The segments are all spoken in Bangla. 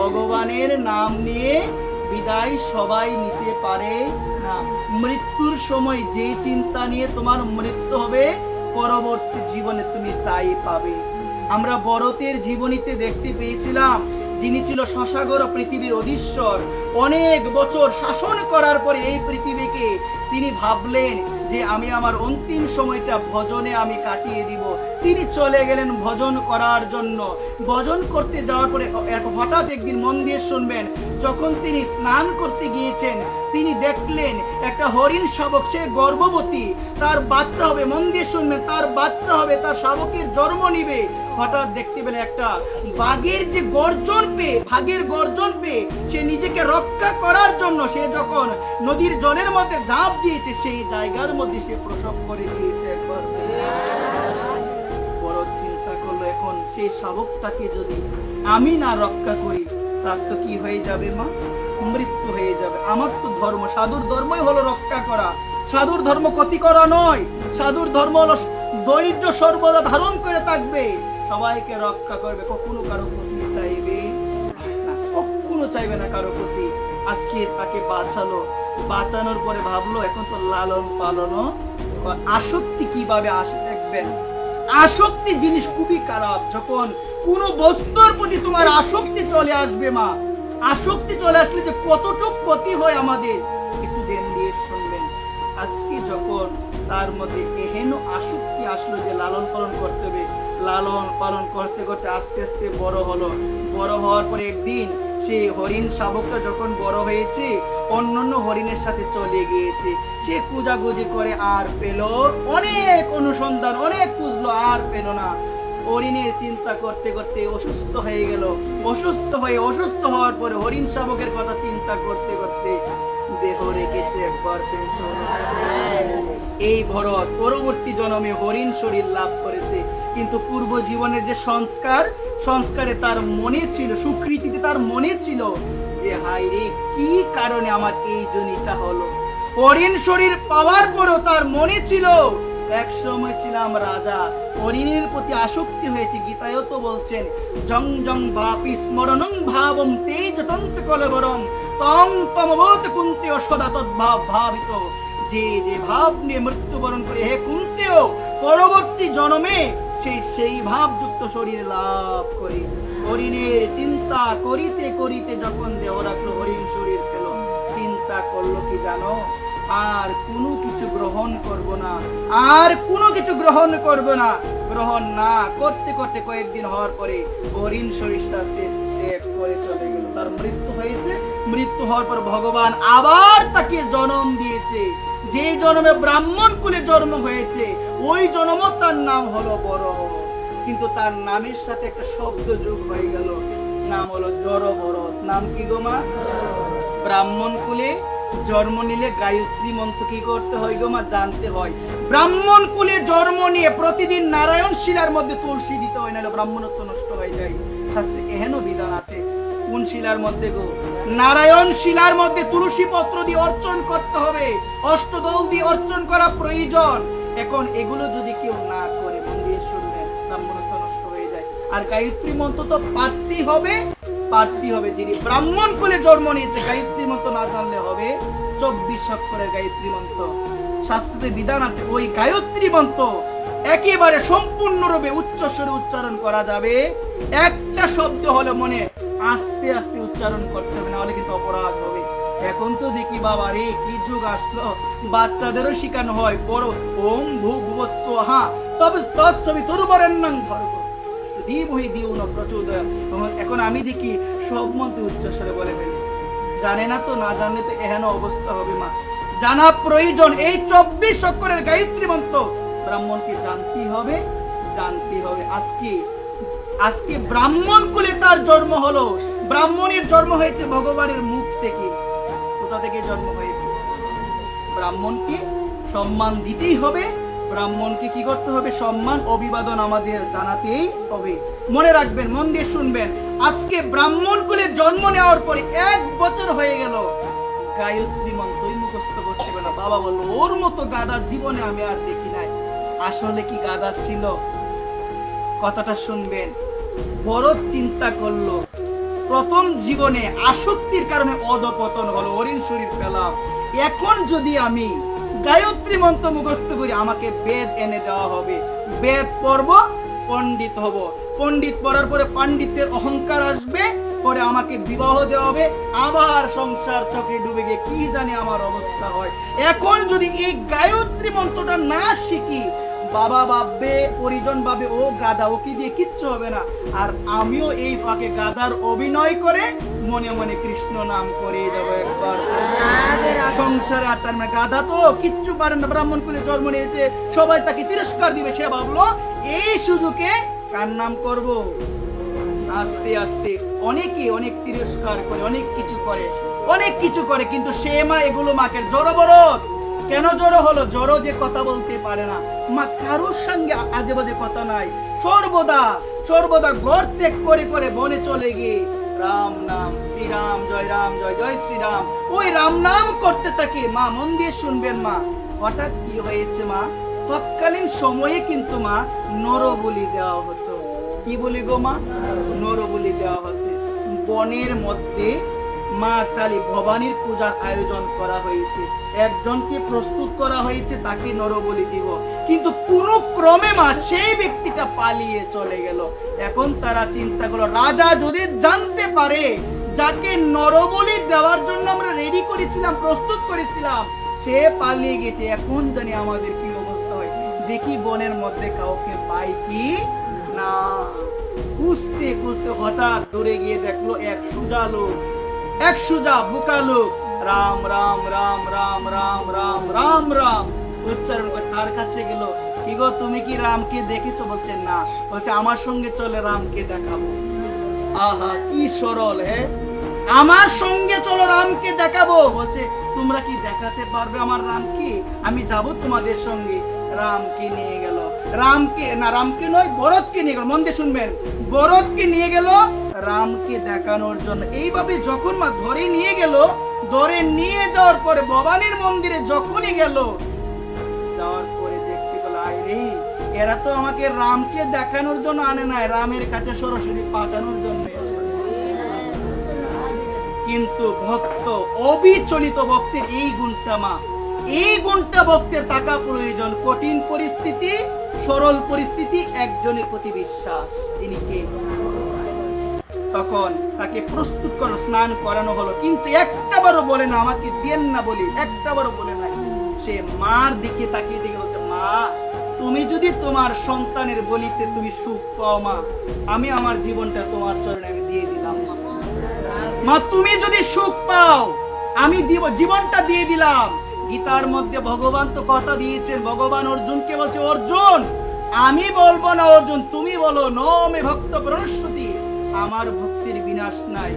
ভগবানের নাম নিয়ে বিদায় সবাই নিতে পারে না। মৃত্যুর সময় যে চিন্তা নিয়ে তোমার মৃত্যু হবে, পরবর্তী জীবনে তুমি তাই পাবে। আমরা ভরতের জীবনীতে দেখতে পেয়েছিলাম, যিনি ছিল শশাগর পৃথিবীর অধীশ্বর, অনেক বছর শাসন করার পরে এই পৃথিবীকে তিনি ভাবলেন যে আমি আমার অন্তিম সময়টা ভজনে আমি কাটিয়ে দিব। তিনি চলে গেলেন ভজন করার জন্য। ভজন করতে যাওয়ার পরে হঠাৎ একদিন, মন দিয়ে শুনবেন, যখন তিনি স্নান করতে গিয়েছেন, তিনি দেখলেন একটা হরিণ শাবক, সে গর্ভবতী, তার বাচ্চা হবে। মন দিয়ে শুনবেন, তার বাচ্চা হবে, তার শাবকের জন্ম নিবে। হঠাৎ দেখতে পেলে একটা বাঘের যে গর্জন পেয়ে, ভাগের গর্জন পেয়ে সে নিজেকে রক্ষা করার জন্য সে যখন নদীর জলের মধ্যে ঝাঁপ দিয়েছে, সেই জায়গার মধ্যে সে প্রসব করে দিয়েছে। বড় চিন্তা করলো, এখন সেই শাবকটাকে যদি আমি না রক্ষা করি, তার তো কি হয়ে যাবে মা? মৃত্যু হয়ে যাবে। আমার তো ধর্ম, সাধুর ধর্মই হলো রক্ষা করা। সাধুর ধর্ম ক্ষতি করা নয়। সাধুর ধর্ম হলো ধৈর্য সর্বদা ধারণ করে থাকবে, সবাইকে রক্ষা করবে, কখনো কারো ক্ষতি চাইবে না, কখনো চাইবে না কারো ক্ষতি। আজকে তাকে বাঁচানোর পরে ভাবলো এখন তো লালন পালন। আসক্তি কিভাবে আসে দেখবেন। আসক্তি জিনিস খুবই খারাপ। যখন কোন বস্তুর প্রতি তোমার আসক্তি চলে আসবে মা, আসক্তি চলে আসলে যে কতটুকু ক্ষতি হয় আমাদের, একটু ধ্যান দিয়ে শুনবেন। আজকে যখন তার মধ্যে এহেন আসক্তি আসলো যে লালন পালন করতে হবে, লালন পালন করতে করতে আস্তে আস্তে বড় হলো। বড় হওয়ার পরে একদিন সেই হরিণ শাবকটা যখন বড় হয়েছে, অন্যান্য হরিণের সাথে চলে গিয়েছে। সে খোঁজাখুঁজি করে আর পেল, অনেক অনুসন্ধান, অনেক খুঁজলো, আর পেল না। হরিণের চিন্তা করতে করতে অসুস্থ হয়ে গেল। অসুস্থ হওয়ার পরে হরিণ শাবকের কথা চিন্তা করতে করতে দেহ রেখেছে একবার। এই ভরত পরবর্তী জন্মে হরিণ শরীর লাভ করেছে, কিন্তু পূর্ব জীবনের যে সংস্কারে তার মনে ছিল, সুকৃতিতে তার মনে ছিল যে হায় রে, কি কারণে আমার এই জনিটা হলো। হরিণ শরীর পাওয়ার পরও তার মনে ছিল এক সময় ছিলাম রাজা, হরিণের প্রতি আসক্তি হয়েছে। গীতায়ও তো বলছেন, জং জং ভাপি স্মরণং ভাবম তেজ তন্ত কলবরম তং তমবত কুন্তেয় সদা তদ্ভাব ভাবিত। যে যে ভাব নিয়ে মৃত্যুবরণ করে, হে কুন্তেয়, পরবর্তী জন্মে সেই ভাবযুক্ত শরীর লাভ করে। হরিণের চিন্তা করিতে করিতে যখন দেহ রাখলো, হরিণ শরীর পেল, চিন্তা করলো কি জানো, আর কোনো কিছু গ্রহণ করব না, আর কোনো কিছু গ্রহণ করব না। গ্রহণ না করতে করতে কয়েকদিন হওয়ার পরে হরিণ শরীরটা ত্যাগ করে চলে গেল। তার মৃত্যু হয়েছে। মৃত্যু হওয়ার পর ভগবান আবার তাকে জন্ম দিয়েছে। যে জন্মে ব্রাহ্মণ কুলে জন্ম হয়েছে, ওই জন্ম তার নাম হলো বরহ। কিন্তু তার নামের সাথে একটা শব্দ যোগ হয়ে গেল, নাম হলো জড়ভরত। নাম কি গো মা? ব্রাহ্মণ কুলে জন্ম নিলে গায়ত্রী মন্ত্র কি করতে হয় গো মা? জানতে হয়। ব্রাহ্মণ কুলে জন্ম নিয়ে প্রতিদিন নারায়ণ শিলার মধ্যে তুলসী দিতে হয়, নাহলে ব্রাহ্মণত্ব নষ্ট হয়ে যায়। শাস্ত্রে এহেন বিধান আছে। কোন শিলার মধ্যে গো? নারায়ণ শিলার মধ্যে তুলসী পত্র দিয়ে অর্চন করতে হবে, অষ্টদল দিয়ে অর্চন করা প্রয়োজন। এখন এগুলো যদি কেউ না করে, মন দিয়ে শুনবেন, ব্রাহ্মণত্ব নষ্ট হয়ে যায়। আর গায়ত্রী মন্ত্র তো পারতেই হবে। যিনি ব্রাহ্মণ কুলে জন্ম নিয়েছে, গায়ত্রী মন্ত্র না জানলে হবে 24 অক্ষরের গায়ত্রী মন্ত্র। শাস্ত্রে বিধান আছে, ওই গায়ত্রী মন্ত্র একেবারে সম্পূর্ণরূপে উচ্চস্বরে উচ্চারণ করা যাবে। একটা শব্দ হলে মনে আস্তে আস্তে উচ্চারণ করতে হবে, না হলে কিন্তু অপরাধ হবে। এখন তো দেখি বাবা রে, কি যুগ আসলো, বাচ্চাদেরও শেখানো হয় বড় ওম ভূর্ভুবঃ স্বাহা তবে তৎসবিতুর্বরেণ্যং ভর্গো ধীমহি ধিয়ো ন প্রচোদয়াৎ। এখন আমি দেখি সব মন্ত্র উচ্চস্বরে বলে ফেলে। জানে না তো, না জানলে তো এহেন অবস্থা হবে মা। জানা প্রয়োজন। এই 24 অক্ষরের গায়ত্রী মন্ত্র ব্রাহ্মণকে জানতেই হবে। আজকে ব্রাহ্মণ কুলে তার জন্ম হলো। ব্রাহ্মণের জন্ম হয়েছে ভগবানের মুখ থেকে। কোথা থেকে জন্ম হয়েছে? ব্রাহ্মণকে সম্মান দিতেই হবে। ব্রাহ্মণকে কি করতে হবে? সম্মান, অভিবাদন আমাদের জানাতেই হবে। মনে রাখবেন, মন দিয়ে শুনবেন। আজকে ব্রাহ্মণ কুলে জন্ম নেওয়ার পরে 1 বছর হয়ে গেল, গায়ত্রী মন্ত্রই মুখস্থ করতে হবে না। বাবা বলল, ওর মতো গাধা জীবনে আমি আর দেখি নাই। আসলে কি গাধা ছিল? কথাটা শুনবেন। ভরত চিন্তা করলো, প্রথম জীবনে আসক্তির কারণে অধপতন হলো, হরিণ শরীর পেলাম। এখন যদি আমি গায়ত্রী মন্ত্র মুখস্থ করি, আমাকে বেদ এনে দেওয়া হবে, বেদ পড়ব, পণ্ডিত হব, পণ্ডিত পড়ার পরে পাণ্ডিত্যের অহংকার আসবে, পরে আমাকে বিবাহ দেওয়া হবে, আবার সংসার চক্রে ডুবে গিয়ে কি জানি আমার অবস্থা হয়। এখন যদি এই গায়ত্রী মন্ত্রটা না শিখি, বাবা ভাববে, পরিজন ভাবে ও গাধা, ওকে দিয়ে কিচ্ছু হবে না। আর আমিও এই ফাঁকে গাধার অভিনয় করে মনে মনে কৃষ্ণ নাম করে যাবো একবার সংসারে। আর তার মানে গাধা তো কিচ্ছু পারে না, ব্রাহ্মণ কুলে জন্ম নিয়েছে, সবাই তাকে তিরস্কার দিবে। সে ভাবলো এই সুযোগে কার নাম করব। আস্তে আস্তে অনেকে অনেক তিরস্কার করে, অনেক কিছু করে, কিন্তু সে মা এগুলো মাকে জড়ো বড়। কেন জড়ো হলো? জড়ো যে কথা বলতে পারে না, মা কারোর সঙ্গে আজে বাজে কথা নাই, সর্বদা ঘর ত্যাগ করে করে বনে চলে গিয়ে রাম নাম, শ্রীরাম, জয় রাম, জয় জয় শ্রীরাম, ওই রাম নাম করতে থাকে। মা মন দিয়ে শুনবেন মা, হঠাৎ কি হয়েছে মা, তৎকালীন সময়ে কিন্তু মা নরবলি দেওয়া হতো। কি বলি গো মা? নরবলি দেওয়া হতো। বনের মধ্যে মা কালী ভবানীর পূজার আয়োজন করা হয়েছে, একজনকে প্রস্তুত করা হয়েছে, তাকে নরবলি দিব। কিন্তু কোন ক্রমে মা সেই ব্যক্তিটা পালিয়ে চলে গেল। এখন তারা চিন্তা করলো, রাজা যদি জানতে পারে যাকে নরবলি দেওয়ার জন্য আমরা রেডি করেছিলাম, প্রস্তুত করেছিলাম, সে পালিয়ে গেছে, এখন জানি আমাদের কি অবস্থা হয়। দেখি বনের মধ্যে কাউকে পাই কি না। খুঁজতে খুঁজতে হঠাৎ দূরে গিয়ে দেখলো এক সুজা বোকা লোক, রাম রাম রাম রাম রাম রাম রাম রাম উচ্চারণ করে তার কাছে গেল। কি গো, তুমি কি রামকে দেখেছো? বলছে না। বলছে আমার সঙ্গে চলে, রামকে দেখাবো। আহা কি সরল, হ্যাঁ, আমার সঙ্গে চলো, রামকে দেখাবো। বলছে তোমরা কি দেখাতে পারবে আমার রামকে? আমি যাব তোমাদের সঙ্গে। রামকে নিয়ে গেল, রামকে নয়, ভরতকে নিয়ে গেল। মন দিয়ে শুনবেন, ভরতকে নিয়ে গেল রামকে দেখানোর জন্য। এইভাবে যখন মা ধরে নিয়ে যাওয়ার পরে ভবানীর মন্দিরে যখনই গেল, যাওয়ার পরে দেখতে পেল, আরে এরা তো আমাকে রামকে দেখানোর জন্য আনে নাই, রামের কাছে সরাসরি পাঠানোর জন্য এসেছে। কিন্তু ভক্ত, অবিচলিত ভক্তের এই গুণটা ভক্তের থাকা প্রয়োজন। কঠিন পরিস্থিতি, সরল পরিস্থিতি, একজনের প্রতি বিশ্বাস। তিনি কে? তখন তাকে প্রস্তুত করো, স্নান করানো হলো, কিন্তু একটাবারও বলে না আমাকে দেন না বলি, একটাবারও বলে নাই। সে মার দিকে তাকিয়ে দেখে বলছে, মা তুমি যদি তোমার সন্তানের বলিতে তুমি সুখ পাও, মা আমি আমার জীবনটা তোমার চরণে আমি দিয়ে দিলাম। মা তুমি যদি সুখ পাও, আমি জীবনটা দিয়ে দিলাম। গীতার মধ্যে ভগবান তো কথা দিয়েছেন, ভগবান অর্জুনকে বলছে, অর্জুন আমি বলবো না, অর্জুন তুমি বলো, নমে ভক্ত প্রণশ্যতি, আমার ভক্তির বিনাশ নাই।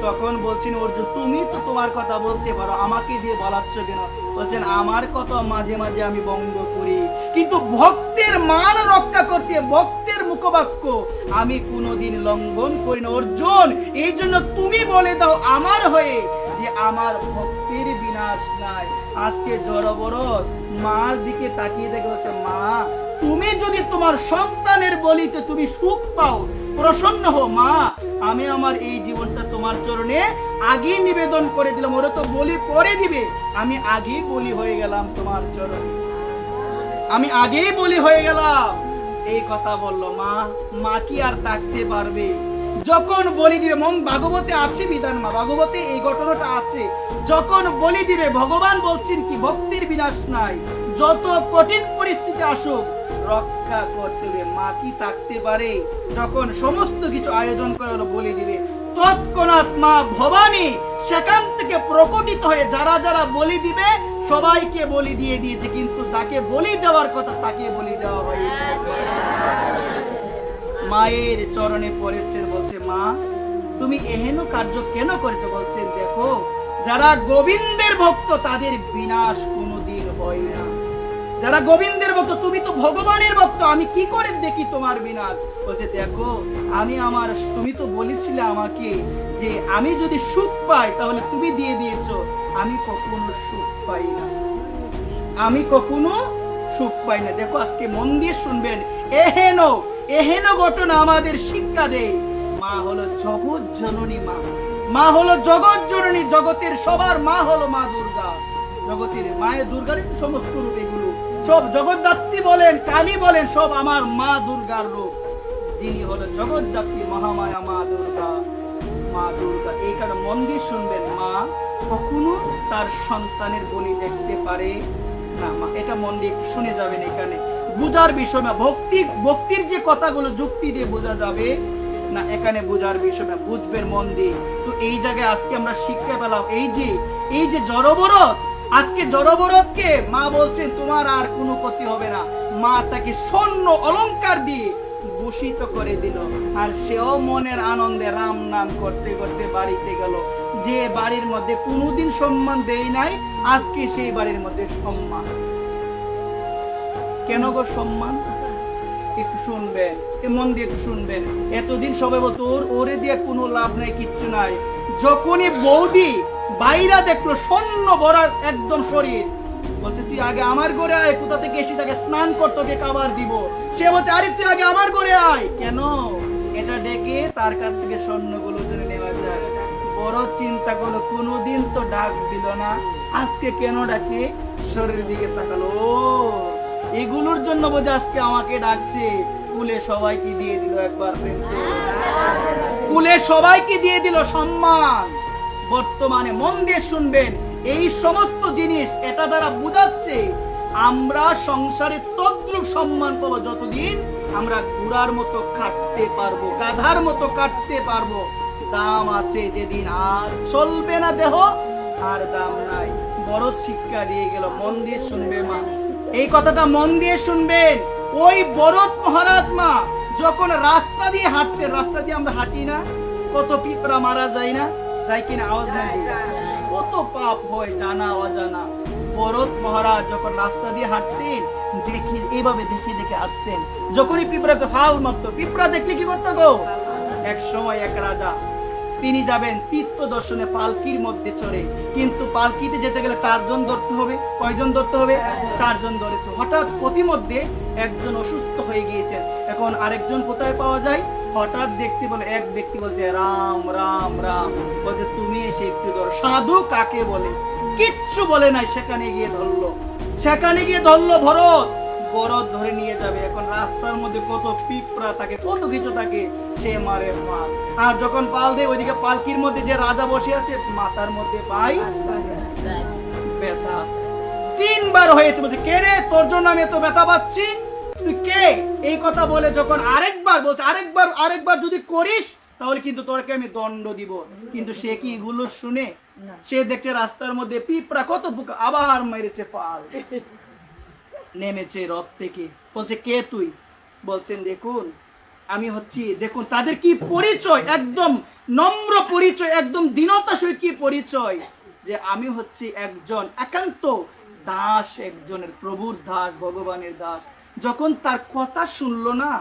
তখন বলছেন, অর্জুন তুমি তো তোমার কথা বলতে পারো, আমাকে দিয়ে বলাচ্ছ কেন? বলছেন আমার কথা মাঝে মাঝে আমি বঙ্গ করি, কিন্তু ভক্তের মান রক্ষা করতে, ভক্তের মুখবাক্য আমি কোনোদিন লঙ্ঘন করি না। অর্জুন এই জন্য তুমি বলে দাও আমার হয়ে যে আমার ভক্তের বিনাশ নাই। আজকে জড়বড় মার দিকে তাকিয়ে দেখে বলছে, মা তুমি যদি তোমার সন্তানের বলিতে তুমি সুখ পাও, প্রসন্ন হো, মা আমি আমার এই জীবনটা তোমার চরণে আগেই নিবেদন করে দিলাম। ওরা তো বলি পরে দিবে, আমি আগেই বলি হয়ে গেলাম তোমার চরণে, আমি আগেই বলি হয়ে গেলাম। এই কথা বললো মা কি আর থাকতে পারবে? যখন বলি দিবে, মন ভাগবতে আছে বিধান, মা ভাগবতে এই ঘটনাটা আছে। যখন বলি দিবে, ভগবান বলছেন কি ভক্তির বিনাশ নাই, যত কঠিন পরিস্থিতি আসুক রক্ষা করতে হবে। মা কি থাকতে পারে? যখন সমস্ত কিছু আয়োজন করে হলো বলি দিবে, তৎক্ষণাৎ মা ভবানী সেখান থেকে প্রকটিত হয়ে যারা যারা বলি দিবে সবাইকে বলি দিয়ে দিয়েছে, কিন্তু যাকে বলি দেওয়ার কথা তাকে বলি দেওয়া হয়। মায়ের চরণে পড়েছেন, বলছে মা তুমি এহেন কার্য কেন করেছো? বলছেন দেখো যারা গোবিন্দের ভক্ত তাদের বিনাশ কোনোদিন হয় না। যারা গোবিন্দের ভক্ত, তুমি তো ভগবানের ভক্ত, আমি কি করে দেখি তোমার বিনাশ? বলছে দেখো তুমি তো বলেছিলে আমাকে যে আমি যদি সুখ পাই তাহলে তুমি দিয়ে দিয়েছো, আমি কখনো সুখ পাই না, আমি কখনো সুখ পাই না। দেখো আজকে মন দিয়ে শুনবেন, এহেন ঘটনা আমাদের শিক্ষা দেয় মা হলো জগৎ জননী, মা হলো জগৎ জননী, জগতের সবার মা হলো মা দুর্গা। জগতের মায়ের দুর্গার সমস্ত রূপ এগুলো সব জগৎদাত্রী বলেন, কালী বলেন, সব আমার মা দুর্গার রূপ, যিনি হলো জগৎদাত্রী মহামায়া মা দুর্গা। মা দুর্গা এই কারণে মন দিয়ে শুনবেন, মা কখনো তার সন্তানের বলি দেখতে পারে না। মা এটা মন দিয়ে শুনে যাবেন, এখানে বুঝার বিষয় না। ভক্তির যে কথাগুলো যুক্তি দিয়ে বোঝা যাবে না, এখানে বোঝার বিষয় না, বুঝবেন মন দিয়ে। তো এই জায়গায় আজকে আমরা শিক্ষা পেলাম, এই যে জড়বরত, আজকে জড়বরতকে মা বলছেন তোমার আর কোনো ক্ষতি হবে না। মা তাকে স্বর্ণ অলংকার দিয়ে ভূষিত করে দিল, আর সেও মনের আনন্দে রাম নাম করতে করতে বাড়িতে গেল। যে বাড়ির মধ্যে কোনোদিন সম্মান দেই নাই, আজকে সেই বাড়ির মধ্যে সম্মান। কেন গো সম্মান? একটু শুনবেন, মন দিয়ে একটু শুনবেন। এতদিন সবাই বলতো ওরে দিয়ে কোনো লাভ নাই, কিচ্ছু নাই। যখনই বৌদি বাইরা দেখলো স্বর্ণ ভরা একদম শরীর, বলছে তুই আগে আমার ঘরে আয়, কোথা থেকে এসে তাকে স্নান কর, তোকে খাবার দিব। সে বলছে আরে তুই আগে আমার ঘরে আয়। কেন? এটা ডেকে তার কাছ থেকে স্বর্ণগুলো জেনে নেওয়া যায়। বড় চিন্তা করলো, কোনোদিন তো ডাক দিল না, আজকে কেন ডাকে? শরীরের দিকে তাকালো, এগুলোর জন্য বোঝে আজকে আমাকে ডাকছে। কুলে সবাইকে দিয়ে দিল একবার কুলে সবাইকে দিয়ে দিল সম্মান। বর্তমানে মন দিয়ে শুনবেন, এই সমস্ত জিনিস এটা দ্বারা বুঝাচ্ছে আমরা সংসারে তদ্রূপ সম্মান পাবো যতদিন আমরা ঘোড়ার মতো কাটতে পারবো, গাধার মতো কাটতে পারবো। দাম আছে যেদিন আর চলবে না দেহ, আর দাম নাই। বড় শিক্ষা দিয়ে গেল, মন দিয়ে শুনবে মা, এই কথাটা মন দিয়ে শুনবেন। ওই ভরত মহারাজ মা যখন রাস্তা দিয়ে হাঁটতেন, রাস্তা দিয়ে আমরা হাঁটি না, কত পিঁপড়া মারা যায় না, যাই কিনা আওয়াজ নাই, কত পাপ হয় জানা অজানা। ভরত মহারাজ যখন রাস্তা দিয়ে হাঁটতেন, দেখে এইভাবে দেখে দেখে হাঁটতেন। যখনই পিঁপড়াকে ফাল মারতো, পিঁপড়া দেখলে কি করতো গো? এক সময় এক রাজা, তিনি যাবেন তীর্থ দর্শনে পালকির মধ্যে চড়ে, কিন্তু পালকিতে যেতে গেলে 4 জন ধরতে হবে। কয়জন ধরতে হবে? 4 জন ধরেছে। হঠাৎ প্রতিমধ্যে একজন অসুস্থ হয়ে গিয়েছেন, এখন আরেকজন কোথায় পাওয়া যায়? হঠাৎ দেখতে বলে, এক ব্যক্তি বলছে রাম রাম রাম, বলছে তুমি এসে একটু ধরো। সাধু কাকে বলে? কিচ্ছু বলে নাই, সেখানে গিয়ে ধরলো ভরত ধরে নিয়ে যাবে। এখন রাস্তার মধ্যে কত পিঁপড়া থাকে, কত কিছু থাকে, সে মারে পাল। আর যখন পাল দেয়, ওইদিকে পালকির মধ্যে যে রাজা বসে আছে, মাথার মধ্যে পাই ব্যথা। 3 বার হয়েছে, বলছে কে রে, তোর জন্য আমি এত ব্যথা পাচ্ছি, তুই কে? এই কথা বলে যখন আরেকবার বলছে, আরেকবার যদি করিস তাহলে কিন্তু তোরকে আমি দণ্ড দিব। কিন্তু সে কি এগুলো শুনে? সে দেখছে রাস্তার মধ্যে পিঁপড়া কত পোকা, আবার মেরেছে পাল। নেমেছে রথ থেকে, বলছে কে তুই? বলছেন দেখুন আমি হচ্ছি, দেখুন তাদের কি পরিচয়, একদম নম্র পরিচয়, একদম দীনতা সহিত কি পরিচয়, যে আমি হচ্ছি একজন একান্ত দাস, একজনের প্রভুর দাস, ভগবানের দাস। যখন তার কথা শুনলো না,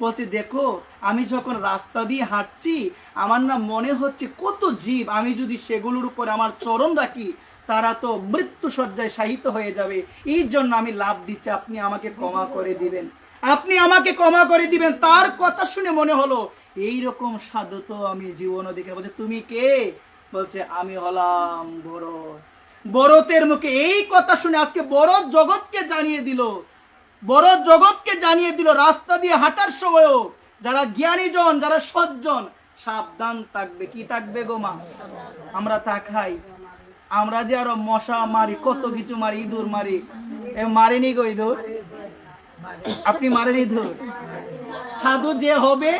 বলছে দেখো আমি যখন রাস্তা দিয়ে হাঁটছি, আমার না মনে হচ্ছে কত জীব, আমি যদি সেগুলোর উপর আমার চরণ রাখি তারা তো মৃত্যু শয্যায় শায়িত হয়ে যাবে, এই জন্য আমি লাভ দিচ্ছি, আপনি আমাকে ক্ষমা করে দিবেন, আপনি আমাকে ক্ষমা করে দিবেন। তার কথা শুনে মনে হলো এইরকম সাধু তো আমি জীবনে দেখে। বলছে তুমি কে? বলছে আমি হলাম ভরত। ভরতের মুখে এই কথা শুনে আজকে ভরত জগৎকে জানিয়ে দিল, রাস্তা দিয়ে হাঁটার সময়ও যারা জ্ঞানীজন, যারা সজ্জন, সাবধান থাকবে। কি থাকবে গো মা? আমরা তা খাই, আমরা যে আরো মশা মারি, কত কিছু মারি, ইঁদুর মারি, মারেনি গো ইঁদুর? আপনি মারেন ইঁদুর? সাধু যে হবে